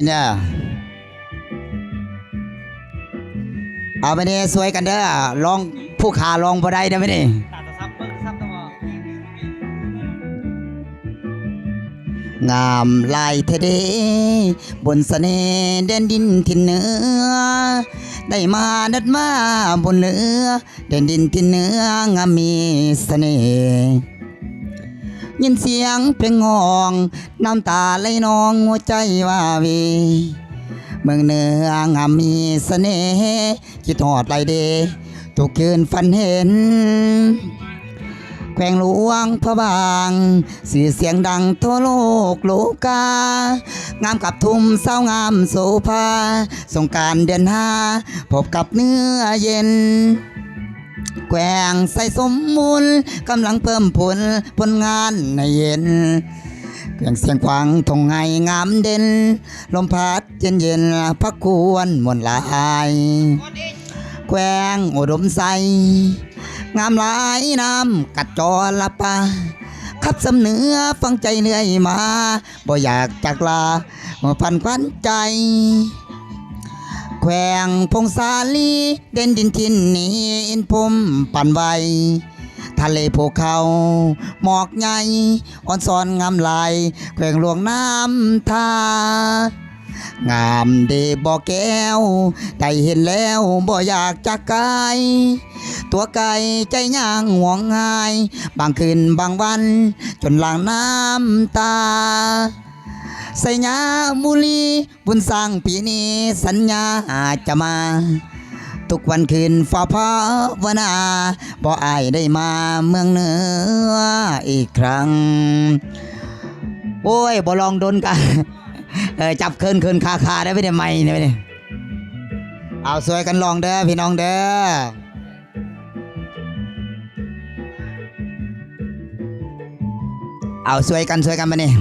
เนี่ยเอาไปเนี่ยสวยกันเด้อลองผู้ขาลองบ่ได้เด้อไปนี่งามลายเทเดบนเสน่ห์แดนดินทินเหนือได้มาดัดมาบนเหนือแดนดินทินเหนืองามมีเสน่ห์ยินเสียงเพลงงองน้ำตาไหลนองหัวใจว่าวีเมืองเหนืองามมีเสน่ห์คิดทอดไหลเดทุกคืนฝันเห็นแขวงหลวงพระบางสื่อเสียงดังทั่วโลกโลกางามกับทุ่มเศร้างามโสภาสงการเดือนห้าพบกับเนื้อเย็นแกว่งใส่สมมูลกำลังเพิ่มผลงานในเย็นเพียงเสียงควางทงไงงามเด่นลมพัดเย็นเย็นพักควรมวนลายแกว่งอุดมใสงามหลายน้ำกัดจอละปาขับสำเนื้อฟังใจเหนื่อยมาบ่อยากจากลาพันควันใจแขวงพงศาลีเด่นดินทินนี้อินพมปั่นไวทะเลภูเขาหมอกใหญ่อ่อนซ้อนงามลายแขวงหลวงน้ำทางามเดบ่แก้วได้เห็นแล้วบ่อยากจากไกลตัวไก่ใจย่างห่วงง่ายบางคืนบางวันจนหลังน้ำตาใส่ยาบุรีบุญสร้างปีนี้สัญญาจะมาทุกวันคืนฝ่าภาวนาบ่อายได้มาเมืองเหนืออีกครั้งโอ้ยบ่ลองโดนกันจับเคินคาได้ไม่ได้ไม่เนี่ยไม่ได้เอาสวยกันลองเด้อพี่น้องเด้อเอาสวยกันมาเนี่ย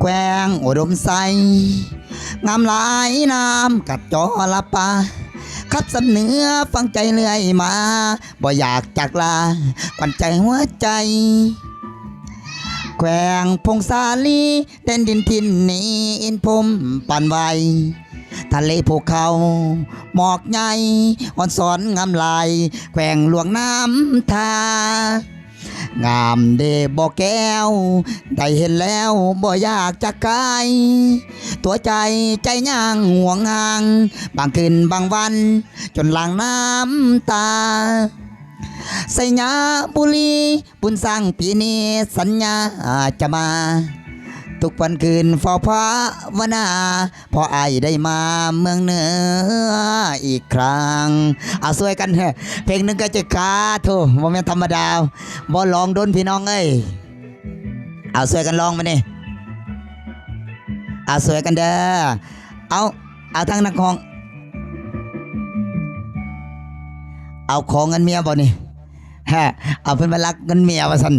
แกว่งอุดมใสงามหลายน้ำกัดจอละปาขับสำเนื้อฟังใจเลื่อยมาบ่อยากจากลาขวัญใจหัวใจแขวงพงศาลีเด่นดินทินนี้อินพมปั่นไวทะเลภูเขาหมอกใหญ่อ่อนสอนงามลายแขวงหลวงน้ำทางามเดบ่แก้วได้เห็นแล้วบ่อยากจะไกลตัวใจย่างห่วงห่างบางคืนบางวันจนหลังน้ำตาใส่ยาบุรีบุญสร้างปีนี้สัญญาจะมาทุกวันคืนเฝ้าภาวนาพออายได้มาเมืองเหนืออีกครั้งเอาสวยกันเถอะเพลงนึงก็จะกาโถบ่แม่นธรรมดาบ่ลองโดนพี่น้องเอ้ยเอาสวยกันลองมานี่เอาสวยกันเด้อเอาทั้งนักของเอาของเงินเมียบ่นี่ฮะเอาเพิ่นมารักเงินเมียว่าซั่น